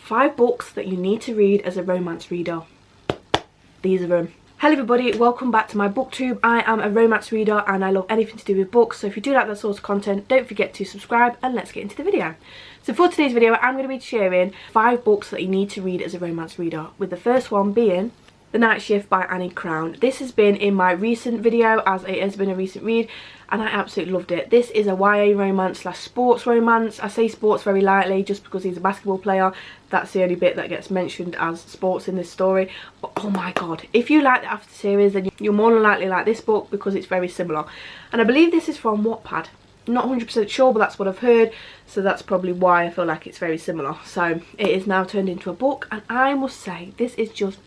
5 books that you need to read as a romance reader. These are them. Hello everybody, welcome back to my booktube. I am a romance reader and I love anything to do with books, so if you do like that sort of content, don't forget to subscribe and let's get into the video. So for today's video, I'm going to be sharing 5 books that you need to read as a romance reader, with the first one being The Night Shift by Annie Crown. This has been in my recent video, as it has been a recent read, and I absolutely loved it. This is a YA romance slash sports romance. I say sports very lightly just because he's a basketball player. That's the only bit that gets mentioned as sports in this story. But oh my god, if you like the After series, then you're more than likely like this book because it's very similar. And I believe this is from Wattpad. Not 100% sure, but that's what I've heard, so that's probably why I feel like it's very similar. So it is now turned into a book, and I must say this is just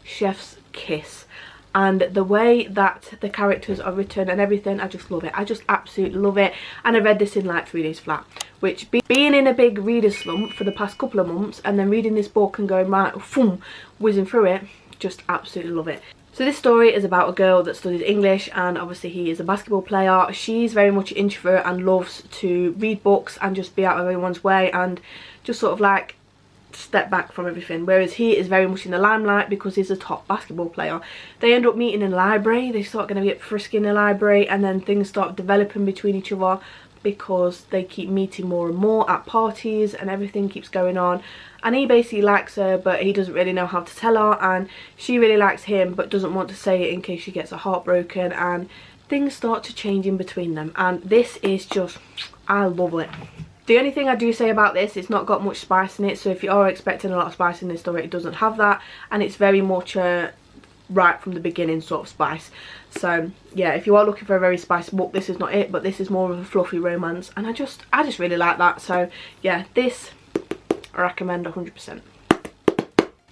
chef's kiss. And the way that the characters are written and everything, I just love it. I just absolutely love it. And I read this in like 3 days flat, which being in a big reader slump for the past couple of months and then reading this book and going right, boom, whizzing through it, just absolutely love it. So this story is about a girl that studies English, and obviously he is a basketball player. She's very much an introvert and loves to read books and just be out of everyone's way and just sort of like step back from everything, whereas he is very much in the limelight because he's a top basketball player. They end up meeting in a library, they start going to get frisky in the library, and then things start developing between each other because they keep meeting more and more at parties and everything keeps going on. And he basically likes her, but he doesn't really know how to tell her, and she really likes him but doesn't want to say it in case she gets her heart broken, and things start to change in between them. And this is just, I love it. The only thing I do say about this, it's not got much spice in it, so if you are expecting a lot of spice in this story, it doesn't have that, and it's very much a right from the beginning sort of spice. So yeah, if you are looking for a very spicy book, this is not it, but this is more of a fluffy romance, and I just really like that. So yeah, this I recommend 100%.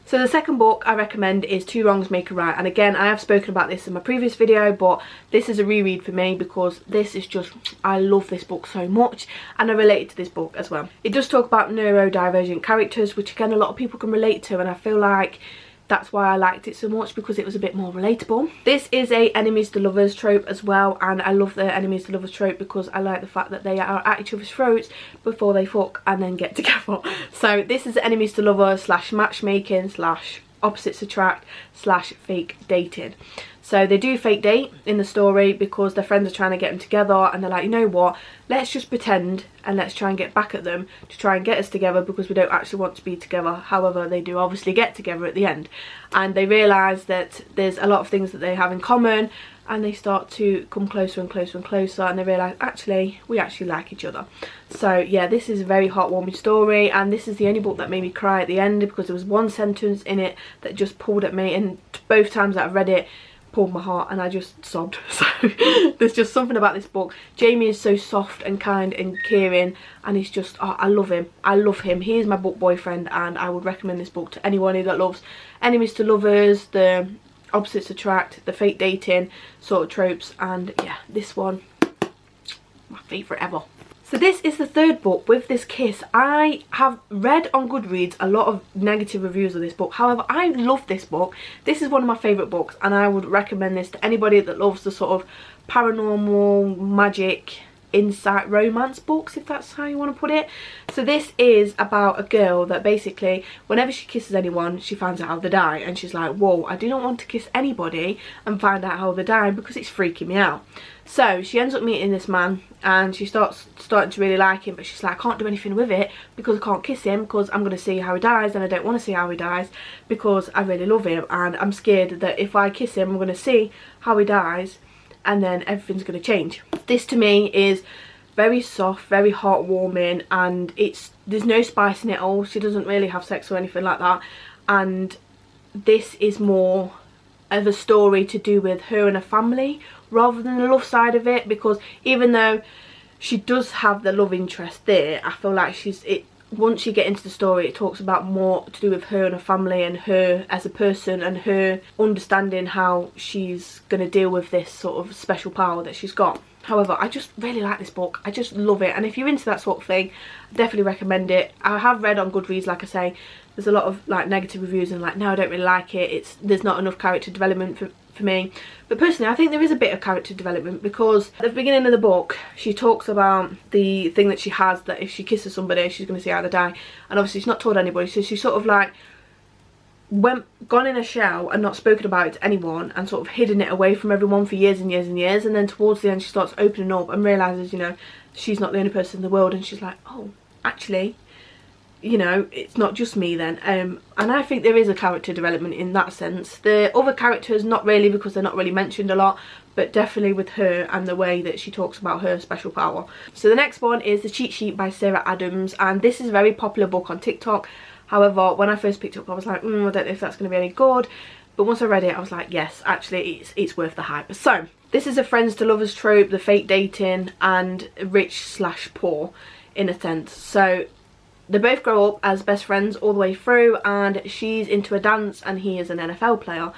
So the second book I recommend is Two Wrongs Make a Right, and again I have spoken about this in my previous video, but this is a reread for me because this is just, I love this book so much and I relate to this book as well. It does talk about neurodivergent characters, which again a lot of people can relate to, and I feel like that's why I liked it so much, because it was a bit more relatable. This is a enemies to lovers trope as well, and I love the enemies to lovers trope because I like the fact that they are at each other's throats before they fuck and then get together. So this is enemies to lovers slash matchmaking slash opposites attract slash fake dating. So they do fake date in the story because their friends are trying to get them together, and they're like, you know what, let's just pretend and let's try and get back at them to try and get us together because we don't actually want to be together. However, they do obviously get together at the end, and they realise that there's a lot of things that they have in common, and they start to come closer and closer and closer, and they realise actually we actually like each other. So yeah, this is a very heartwarming story, and this is the only book that made me cry at the end because there was one sentence in it that just pulled at me, and both times that I've read it pulled my heart and I just sobbed. So there's just something about this book. Jamie is so soft and kind and caring, and he's just, oh, I love him. I love him. He is my book boyfriend, and I would recommend this book to anyone that loves enemies to lovers, the opposites attract, the fake dating sort of tropes, and yeah, this one, my favourite ever. So this is the third book, With This Kiss. I have read on Goodreads a lot of negative reviews of this book. However, I love this book. This is one of my favourite books, and I would recommend this to anybody that loves the sort of paranormal, magic, insight romance books, if that's how you want to put it. So this is about a girl that basically whenever she kisses anyone, she finds out how they die, and she's like, whoa, I do not want to kiss anybody and find out how they die because it's freaking me out. So she ends up meeting this man, and she starting to really like him, but she's like, I can't do anything with it because I can't kiss him because I'm going to see how he dies, and I don't want to see how he dies because I really love him, and I'm scared that if I kiss him I'm going to see how he dies and then everything's going to change. This to me is very soft, very heartwarming, and there's no spice in it at all. She doesn't really have sex or anything like that, and this is more of a story to do with her and her family rather than the love side of it, because even though she does have the love interest there, I feel like once you get into the story, it talks about more to do with her and her family and her as a person and her understanding how she's going to deal with this sort of special power that she's got. However, I just really like this book. I just love it, and if you're into that sort of thing, I definitely recommend it. I have read on Goodreads, like I say, there's a lot of like negative reviews and like, no, I don't really like it, there's not enough character development for for me. But personally, I think there is a bit of character development, because at the beginning of the book she talks about the thing that she has, that if she kisses somebody she's going to see how they die, and obviously she's not told anybody, so she's sort of like gone in a shell and not spoken about it to anyone, and sort of hidden it away from everyone for years and years and years, and then towards the end she starts opening up and realises, you know, she's not the only person in the world, and she's like, oh, actually, you know, it's not just me then. And I think there is a character development in that sense. The other characters, not really, because they're not really mentioned a lot, but definitely with her and the way that she talks about her special power. So the next one is The Cheat Sheet by Sarah Adams, and this is a very popular book on TikTok. However, when I first picked it up I was like, I don't know if that's going to be any good, but once I read it I was like, yes, actually it's worth the hype. So this is a friends to lovers trope, the fake dating, and rich/poor in a sense. So they both grow up as best friends all the way through, and she's into a dance and he is an NFL player.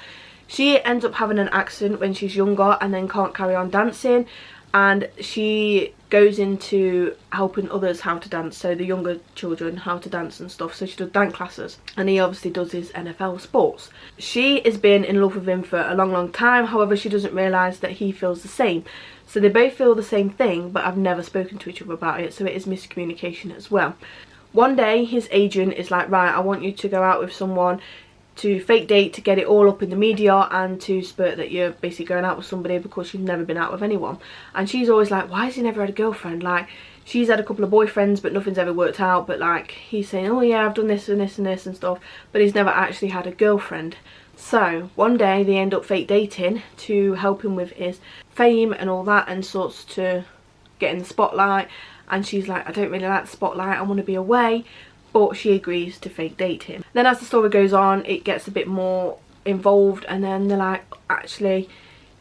She ends up having an accident when she's younger and then can't carry on dancing, and she goes into helping others how to dance, so the younger children how to dance and stuff. So she does dance classes, and he obviously does his NFL sports. She has been in love with him for a long time, however she doesn't realise that he feels the same. So they both feel the same thing, but have never spoken to each other about it, so it is miscommunication as well. One day his agent is like, right, I want you to go out with someone to fake date, to get it all up in the media, and to spurt that you're basically going out with somebody because you've never been out with anyone. And she's always like, why has he never had a girlfriend? Like, she's had a couple of boyfriends but nothing's ever worked out, but like he's saying, oh yeah, I've done this and this and this and stuff, but he's never actually had a girlfriend. So one day they end up fake dating to help him with his fame and all that, and sorts to get in the spotlight. And she's like, I don't really like the spotlight, I want to be away. But she agrees to fake date him. Then as the story goes on, it gets a bit more involved, and then they're like, actually,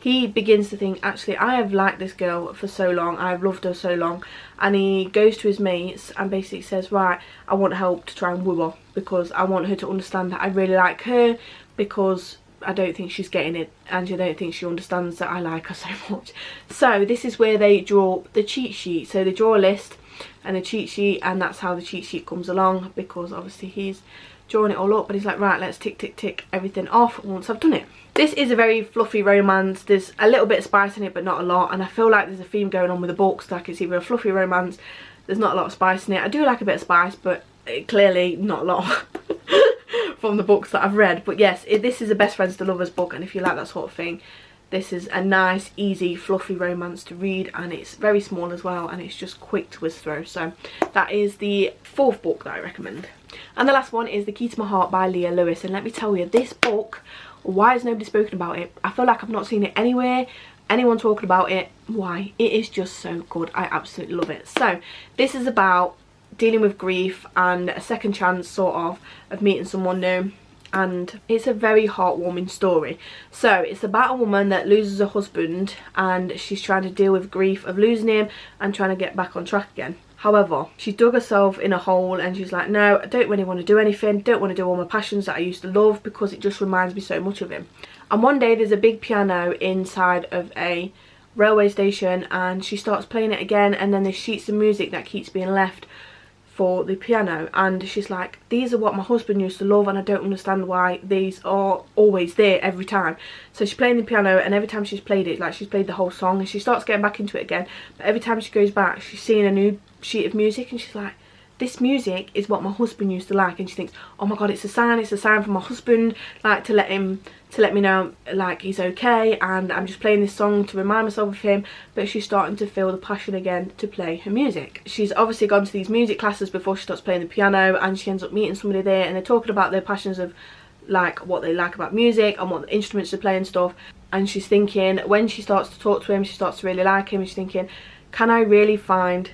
he begins to think, actually, I have liked this girl for so long, I have loved her so long. And he goes to his mates and basically says, right, I want help to try and woo her, because I want her to understand that I really like her, because I don't think she's getting it, and I don't think she understands that I like her so much. So this is where they draw the cheat sheet. So they draw a list and a cheat sheet, and that's how the cheat sheet comes along, because obviously he's drawing it all up, but he's like, right, let's tick everything off once I've done it. This is a very fluffy romance. There's a little bit of spice in it, but not a lot, and I feel like there's a theme going on with the books, like it's either a fluffy romance, there's not a lot of spice in it. I do like a bit of spice, but clearly not a lot from the books that I've read. But yes, this is a best friends to lovers book, and if you like that sort of thing, this is a nice, easy, fluffy romance to read, and it's very small as well, and it's just quick to whiz through. So that is the fourth book that I recommend. And the last one is The Key to My Heart by Lia Louis, and let me tell you, this book, why has nobody spoken about it? I feel like I've not seen it anywhere, anyone talking about it. Why? It is just so good. I absolutely love it. So this is about dealing with grief and a second chance, sort of meeting someone new. And it's a very heartwarming story. So it's about a woman that loses her husband, and she's trying to deal with grief of losing him and trying to get back on track again. However, she dug herself in a hole, and she's like, no, I don't really want to do anything, don't want to do all my passions that I used to love, because it just reminds me so much of him. And one day there's a big piano inside of a railway station, and she starts playing it again, and then there's sheets of music that keeps being left for the piano, and she's like, these are what my husband used to love, and I don't understand why these are always there every time. So she's playing the piano, and every time she's played it, like she's played the whole song, and she starts getting back into it again, but every time she goes back she's seeing a new sheet of music, and she's like, this music is what my husband used to like. And she thinks, oh my god, it's a sign from my husband, like to let me know like he's okay, and I'm just playing this song to remind myself of him. But she's starting to feel the passion again to play her music. She's obviously gone to these music classes before she starts playing the piano, and she ends up meeting somebody there, and they're talking about their passions of like what they like about music and what the instruments they play and stuff. And she's thinking, when she starts to talk to him, she starts to really like him, and she's thinking, can I really find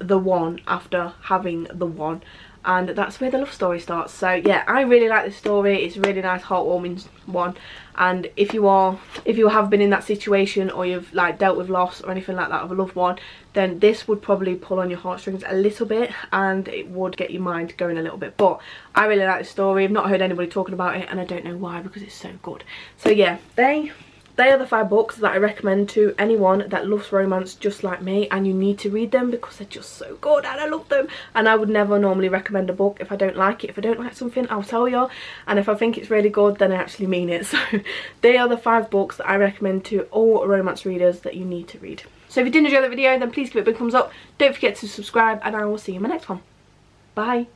the one after having the one? And that's where the love story starts. So yeah, I really like this story. It's a really nice, heartwarming one. And if you have been in that situation, or you've like dealt with loss or anything like that of a loved one, then this would probably pull on your heartstrings a little bit, and it would get your mind going a little bit. But I really like this story. I've not heard anybody talking about it, and I don't know why, because it's so good. So yeah, they They are the 5 books that I recommend to anyone that loves romance just like me, and you need to read them because they're just so good and I love them. And I would never normally recommend a book if I don't like it. If I don't like something, I'll tell you, and if I think it's really good, then I actually mean it. So they are the 5 books that I recommend to all romance readers that you need to read. So if you did enjoy the video, then please give it a big thumbs up. Don't forget to subscribe, and I will see you in my next one. Bye.